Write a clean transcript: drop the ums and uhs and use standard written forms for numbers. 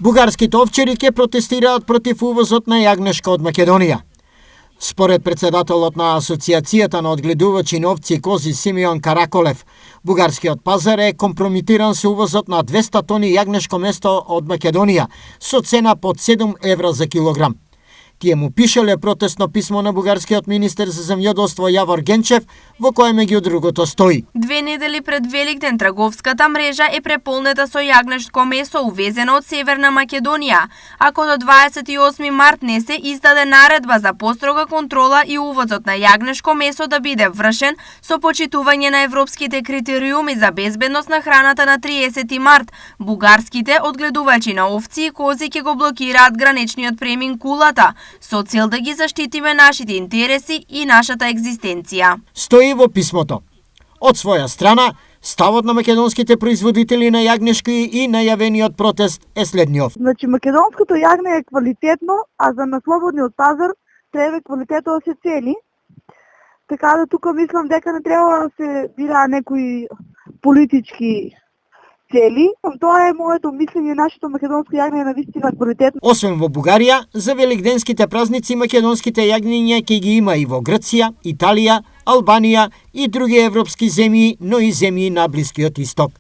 Бугарските овчари ќе протестираат против увозот на јагнешко од Македонија. Според председателот на Асоциацијата на одгледувачи на овци и кози Симеон Караколев, бугарскиот пазар е компрометиран со увозот на 200 тони јагнешко место од Македонија со цена под 7 евра за килограм. Тие му пишеле протестно писмо на бугарскиот министер за земјоделство Јавор Генчев, во кое меѓу другото стои: 2 недели пред Великден трговската мрежа е преполнета со јагнешко месо увезено од Северна Македонија, ако до 28 март не се издаде наредба за построга контрола и увозот на јагнешко месо да биде вршен со почитување на европските критериуми за безбедност на храната на 30 март, бугарските одгледувачи на овци и кози ќе го блокираат граничниот премин Кулата, со цел да ги заштитиме нашите интереси и нашата екзистенција. Стои во писмото. Од своја страна, ставот на македонските производители на јагнешки и најавениот протест е следниот. Значи, македонското јагне е квалитетно, а за на слободниот пазар треба квалитетот да се цени. Така да тука мислам дека не треба да се бира некои политички цели. Тоа е моето мислење, нашето македонско јагне е навистина квалитетно. Освен во Бугарија, за великденските празници македонските јагниња ќе ги има и во Грција, Италија, Албанија и други европски земји, но и земји на Блискиот Исток.